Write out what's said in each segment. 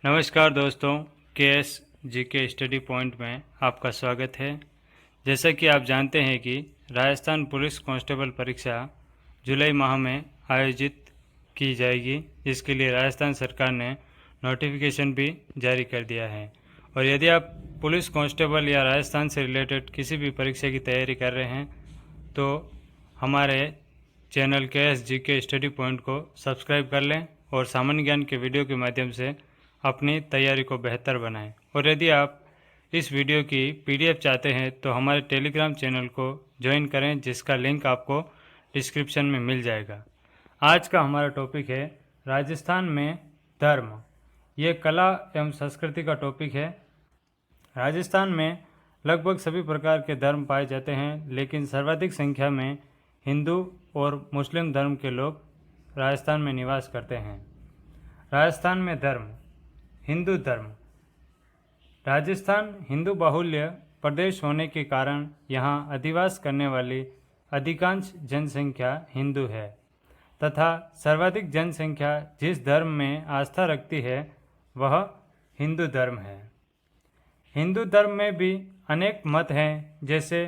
नमस्कार दोस्तों, KS GK study point में आपका स्वागत है। जैसा कि आप जानते हैं कि राजस्थान पुलिस कांस्टेबल परीक्षा जुलाई माह में आयोजित की जाएगी, जिसके लिए राजस्थान सरकार ने नोटिफिकेशन भी जारी कर दिया है। और यदि आप पुलिस कांस्टेबल या राजस्थान से रिलेटेड किसी भी परीक्षा की तैयारी कर रहे हैं तो हमारे channel KS GK study point को सब्सक्राइब कर लें और सामान्य ज्ञान के वीडियो के माध्यम से अपनी तैयारी को बेहतर बनाएं। और यदि आप इस वीडियो की पीडीएफ चाहते हैं तो हमारे टेलीग्राम चैनल को ज्वाइन करें, जिसका लिंक आपको डिस्क्रिप्शन में मिल जाएगा। आज का हमारा टॉपिक है राजस्थान में धर्म। ये कला एवं संस्कृति का टॉपिक है। राजस्थान में लगभग सभी प्रकार के धर्म पाए जाते हैं, लेकिन सर्वाधिक संख्या में हिंदू और मुस्लिम धर्म के लोग राजस्थान में निवास करते हैं। राजस्थान में धर्म। हिंदू धर्म। राजस्थान हिंदू बाहुल्य प्रदेश होने के कारण यहाँ अधिवास करने वाली अधिकांश जनसंख्या हिंदू है तथा सर्वाधिक जनसंख्या जिस धर्म में आस्था रखती है वह हिंदू धर्म है। हिंदू धर्म में भी अनेक मत हैं, जैसे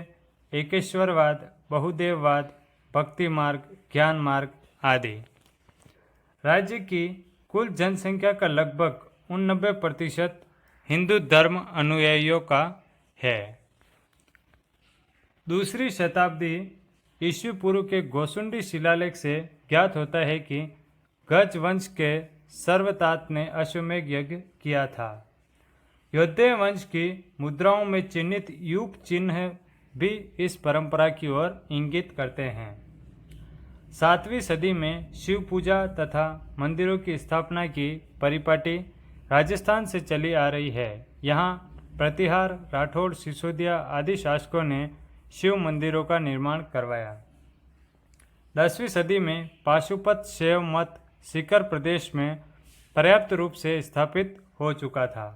एकेश्वरवाद, बहुदेववाद, भक्ति मार्ग, ज्ञान मार्ग आदि। राज्य की कुल जनसंख्या का लगभग 89% हिंदू धर्म अनुयायियों का है। दूसरी शताब्दी ईस्वी पूर्व के गोसुंडी शिलालेख से ज्ञात होता है कि गज वंश के सर्वतात ने अश्वमेध यज्ञ किया था। योद्धे वंश की मुद्राओं में चिन्हित यूप चिन्ह भी इस परंपरा की ओर इंगित करते हैं। 7वीं सदी में शिव पूजा तथा मंदिरों की स्थापना की परिपाटी राजस्थान से चली आ रही है। यहाँ प्रतिहार, राठौड़, सिसोदिया आदि शासकों ने शिव मंदिरों का निर्माण करवाया। 10वीं सदी में पाशुपत शैव मत सीकर प्रदेश में पर्याप्त रूप से स्थापित हो चुका था।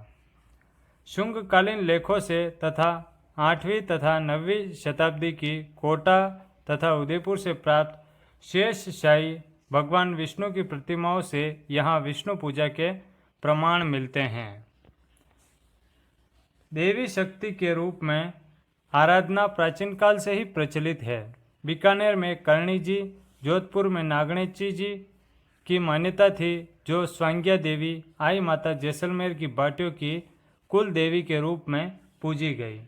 शुंगकालीन लेखों से तथा 8वीं तथा 9वीं शताब्दी की कोटा तथा उदयपुर से प्राप्त शेष शाही भगवान विष्णु की प्रतिमाओं से यहाँ विष्णु पूजा के प्रमाण मिलते हैं। देवी शक्ति के रूप में आराधना प्राचीन काल से ही प्रचलित है। बीकानेर में करणी जी, जोधपुर में नागणेची जी की मान्यता थी, जो स्वांग्या देवी आई माता जैसलमेर की बाटियों की कुल देवी के रूप में पूजी गई।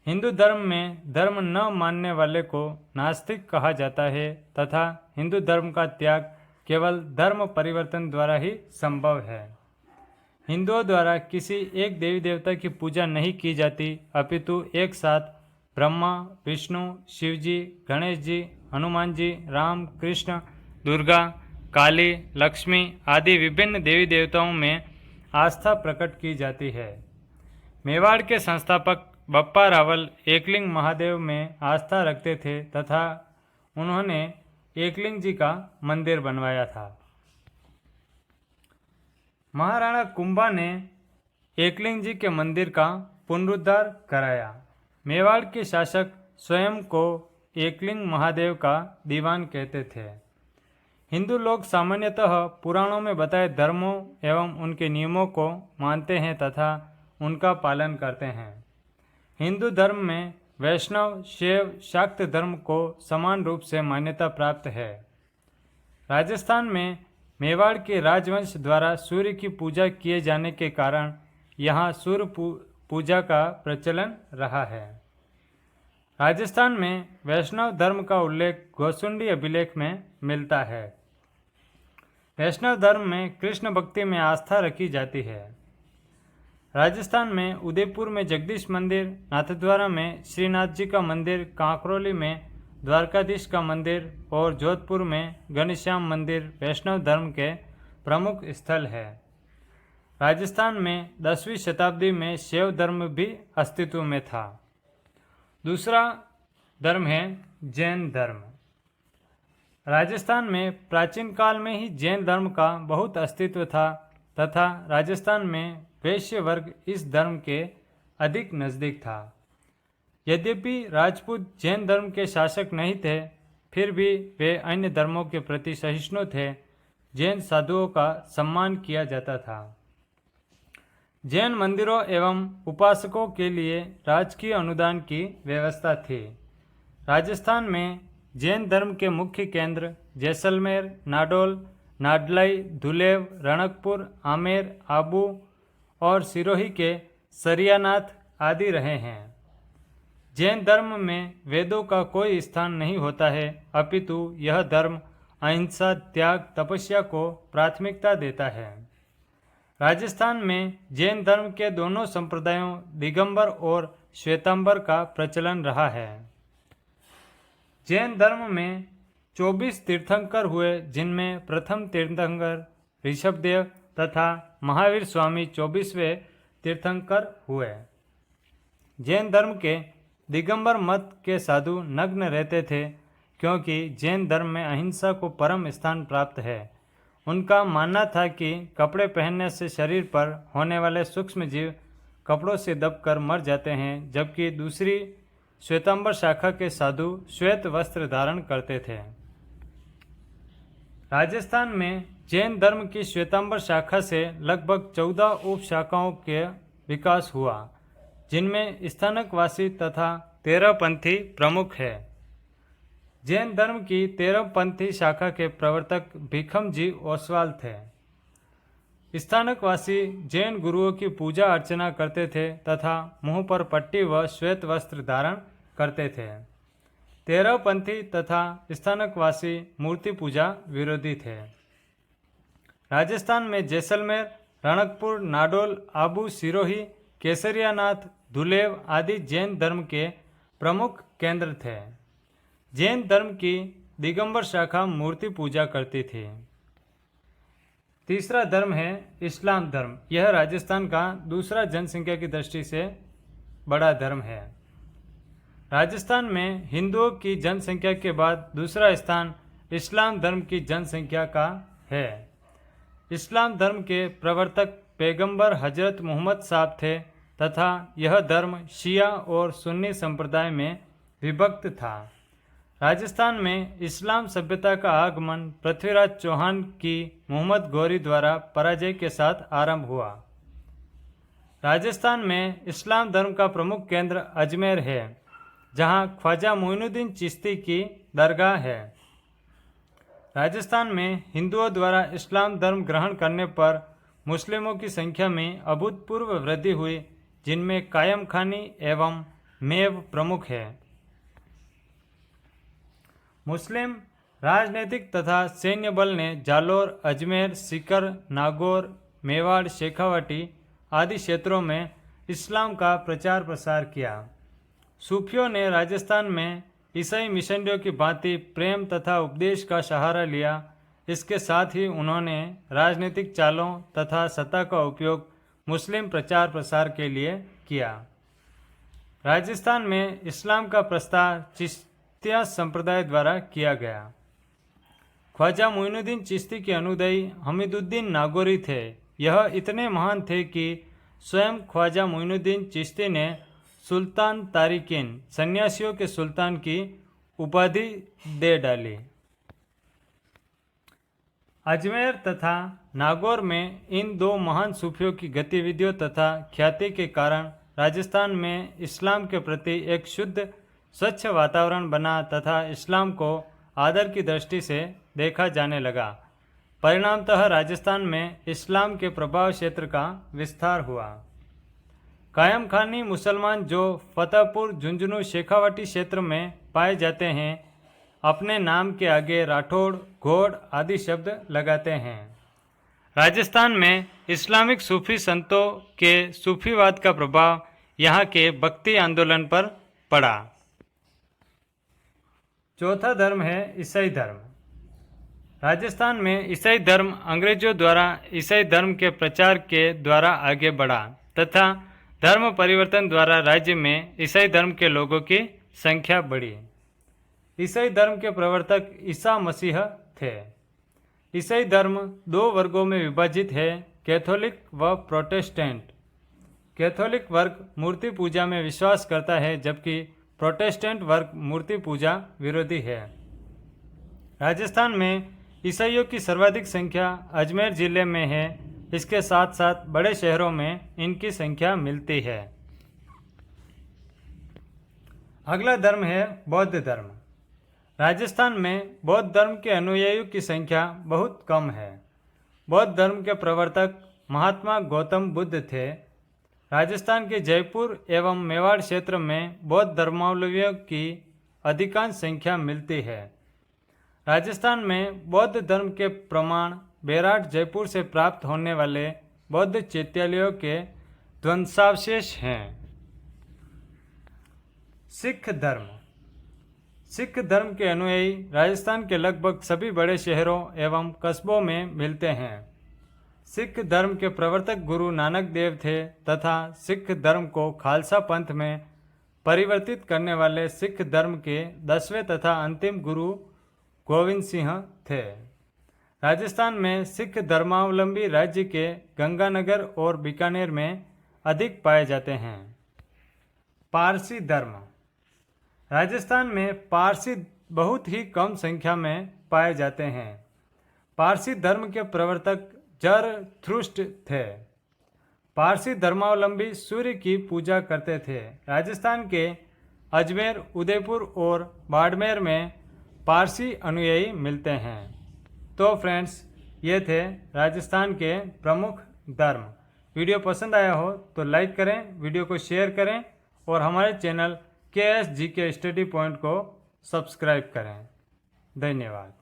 हिंदू धर्म में धर्म न मानने वाले को नास्तिक कहा जाता है तथा हिंदू धर्म का त्याग केवल धर्म परिवर्तन द्वारा ही संभव है। हिंदुओं द्वारा किसी एक देवी देवता की पूजा नहीं की जाती, अपितु एक साथ ब्रह्मा, विष्णु, शिवजी, गणेश जी, हनुमान जी, राम, कृष्ण, दुर्गा, काली, लक्ष्मी आदि विभिन्न देवी देवताओं में आस्था प्रकट की जाती है। मेवाड़ के संस्थापक बप्पा रावल एकलिंग महादेव में आस्था रखते थे तथा उन्होंने एकलिंग जी का मंदिर बनवाया था। महाराणा कुंभा ने एकलिंग जी के मंदिर का पुनरुद्धार कराया। मेवाड़ के शासक स्वयं को एकलिंग महादेव का दीवान कहते थे। हिंदू लोग सामान्यतः पुराणों में बताए धर्मों एवं उनके नियमों को मानते हैं तथा उनका पालन करते हैं। हिंदू धर्म में वैष्णव, शैव, शाक्त धर्म को समान रूप से मान्यता प्राप्त है। राजस्थान में मेवाड़ के राजवंश द्वारा सूर्य की पूजा किए जाने के कारण यहाँ सूर्य पूजा का प्रचलन रहा है। राजस्थान में वैष्णव धर्म का उल्लेख गोसुंडी अभिलेख में मिलता है। वैष्णव धर्म में कृष्ण भक्ति में आस्था रखी जाती है। राजस्थान में उदयपुर में जगदीश मंदिर, नाथद्वारा में श्रीनाथ जी का मंदिर, कांकरोली में द्वारकाधीश का मंदिर और जोधपुर में घनश्याम मंदिर वैष्णव धर्म के प्रमुख स्थल है। राजस्थान में 10वीं शताब्दी में शैव धर्म भी अस्तित्व में था। दूसरा धर्म है जैन धर्म। राजस्थान में प्राचीन काल में ही जैन धर्म का बहुत अस्तित्व था तथा राजस्थान में वैश्य वर्ग इस धर्म के अधिक नज़दीक था। यद्यपि राजपूत जैन धर्म के शासक नहीं थे, फिर भी वे अन्य धर्मों के प्रति सहिष्णु थे। जैन साधुओं का सम्मान किया जाता था। जैन मंदिरों एवं उपासकों के लिए राजकीय अनुदान की व्यवस्था थी। राजस्थान में जैन धर्म के मुख्य केंद्र जैसलमेर, नाडोल, नाडलाई, धुलेव, रणकपुर, आमेर, आबू और सिरोही के सरियानाथ आदि रहे हैं। जैन धर्म में वेदों का कोई स्थान नहीं होता है, अपितु यह धर्म अहिंसा, त्याग, तपस्या को प्राथमिकता देता है। राजस्थान में जैन धर्म के दोनों संप्रदायों दिगंबर और श्वेतांबर का प्रचलन रहा है। जैन धर्म में 24 तीर्थंकर हुए, जिनमें प्रथम तीर्थंकर ऋषभदेव तथा महावीर स्वामी 24वें तीर्थंकर हुए। जैन धर्म के दिगंबर मत के साधु नग्न रहते थे, क्योंकि जैन धर्म में अहिंसा को परम स्थान प्राप्त है। उनका मानना था कि कपड़े पहनने से शरीर पर होने वाले सूक्ष्म जीव कपड़ों से दबकर मर जाते हैं, जबकि दूसरी श्वेतांबर शाखा के साधु श्वेत वस्त्र धारण करते थे। राजस्थान में जैन धर्म की श्वेतांबर शाखा से लगभग 14 उप शाखाओं के विकास हुआ, जिनमें स्थानकवासी तथा तेरहपंथी प्रमुख है। जैन धर्म की तेरहपंथी शाखा के प्रवर्तक भीखमजी ओसवाल थे। स्थानकवासी जैन गुरुओं की पूजा अर्चना करते थे तथा मुंह पर पट्टी व श्वेत वस्त्र धारण करते थे। तेरहपंथी तथा स्थानकवासी मूर्ति पूजा विरोधी थे। राजस्थान में जैसलमेर, रणकपुर, नाडोल, आबू, सिरोही, केसरियानाथ, धुलेव आदि जैन धर्म के प्रमुख केंद्र थे। जैन धर्म की दिगंबर शाखा मूर्ति पूजा करती थी। तीसरा धर्म है इस्लाम धर्म। यह राजस्थान का दूसरा जनसंख्या की दृष्टि से बड़ा धर्म है। राजस्थान में हिंदुओं की जनसंख्या के बाद दूसरा स्थान इस्लाम धर्म की जनसंख्या का है। इस्लाम धर्म के प्रवर्तक पैगंबर हजरत मोहम्मद साहब थे तथा यह धर्म शिया और सुन्नी संप्रदाय में विभक्त था। राजस्थान में इस्लाम सभ्यता का आगमन पृथ्वीराज चौहान की मोहम्मद गौरी द्वारा पराजय के साथ आरंभ हुआ। राजस्थान में इस्लाम धर्म का प्रमुख केंद्र अजमेर है, जहां ख्वाजा मोइनुद्दीन चिश्ती की दरगाह है। राजस्थान में हिंदुओं द्वारा इस्लाम धर्म ग्रहण करने पर मुस्लिमों की संख्या में अभूतपूर्व वृद्धि हुई, जिनमें कायम खानी एवं मेव प्रमुख है। मुस्लिम राजनीतिक तथा सैन्य बल ने जालोर, अजमेर, सीकर, नागौर, मेवाड़, शेखावाटी आदि क्षेत्रों में इस्लाम का प्रचार प्रसार किया। सूफियों ने राजस्थान में ईसाई मिशनरियों की भांति प्रेम तथा उपदेश का सहारा लिया। इसके साथ ही उन्होंने राजनीतिक चालों तथा सत्ता का उपयोग मुस्लिम प्रचार प्रसार के लिए किया। राजस्थान में इस्लाम का प्रस्ताव चिश्तिया संप्रदाय द्वारा किया गया। ख्वाजा मोइनुद्दीन चिश्ती के अनुयायी हमीदुद्दीन नागौरी थे। यह इतने महान थे कि स्वयं ख्वाजा मोइनुद्दीन चिश्ती ने सुल्तान तारिकीन, सन्यासियों के सुल्तान की उपाधि दे डाली। अजमेर तथा नागौर में इन दो महान सूफियों की गतिविधियों तथा ख्याति के कारण राजस्थान में इस्लाम के प्रति एक शुद्ध स्वच्छ वातावरण बना तथा इस्लाम को आदर की दृष्टि से देखा जाने लगा। परिणामतः राजस्थान में इस्लाम के प्रभाव क्षेत्र का विस्तार हुआ। कायम खानी मुसलमान जो फतेहपुर, झुंझुनू, शेखावाटी क्षेत्र में पाए जाते हैं, अपने नाम के आगे राठौड़, घोड़ आदि शब्द लगाते हैं। राजस्थान में इस्लामिक सूफी संतों के सूफीवाद का प्रभाव यहाँ के भक्ति आंदोलन पर पड़ा। चौथा धर्म है ईसाई धर्म। राजस्थान में ईसाई धर्म अंग्रेजों द्वारा ईसाई धर्म के प्रचार के द्वारा आगे बढ़ा तथा धर्म परिवर्तन द्वारा राज्य में ईसाई धर्म के लोगों की संख्या बढ़ी। ईसाई धर्म के प्रवर्तक ईसा मसीह थे। ईसाई धर्म दो वर्गों में विभाजित है, कैथोलिक व प्रोटेस्टेंट। कैथोलिक वर्ग मूर्ति पूजा में विश्वास करता है, जबकि प्रोटेस्टेंट वर्ग मूर्ति पूजा विरोधी है। राजस्थान में ईसाइयों की सर्वाधिक संख्या अजमेर जिले में है इसके साथ साथ बड़े शहरों में इनकी संख्या मिलती है। अगला धर्म है बौद्ध धर्म। राजस्थान में बौद्ध धर्म के अनुयायियों की संख्या बहुत कम है। बौद्ध धर्म के प्रवर्तक महात्मा गौतम बुद्ध थे। राजस्थान के जयपुर एवं मेवाड़ क्षेत्र में बौद्ध धर्मावलंबियों की अधिकांश संख्या मिलती है। राजस्थान में बौद्ध धर्म के प्रमाण बेराट जयपुर से प्राप्त होने वाले बौद्ध चैत्यालयों के ध्वंसावशेष हैं। सिख धर्म। सिख धर्म के अनुयायी राजस्थान के लगभग सभी बड़े शहरों एवं कस्बों में मिलते हैं। सिख धर्म के प्रवर्तक गुरु नानक देव थे तथा सिख धर्म को खालसा पंथ में परिवर्तित करने वाले सिख धर्म के 10वें तथा अंतिम गुरु गोविंद सिंह थे। राजस्थान में सिख धर्मावलंबी राज्य के गंगानगर और बीकानेर में अधिक पाए जाते हैं। पारसी धर्म। राजस्थान में पारसी बहुत ही कम संख्या में पाए जाते हैं। पारसी धर्म के प्रवर्तक जरथुष्ट्र थे। पारसी धर्मावलंबी सूर्य की पूजा करते थे। राजस्थान के अजमेर, उदयपुर और बाड़मेर में पारसी अनुयायी मिलते हैं। तो फ्रेंड्स, ये थे राजस्थान के प्रमुख धर्म। वीडियो पसंद आया हो तो लाइक करें, वीडियो को शेयर करें और हमारे चैनल KSGK स्टडी पॉइंट को सब्सक्राइब करें। धन्यवाद।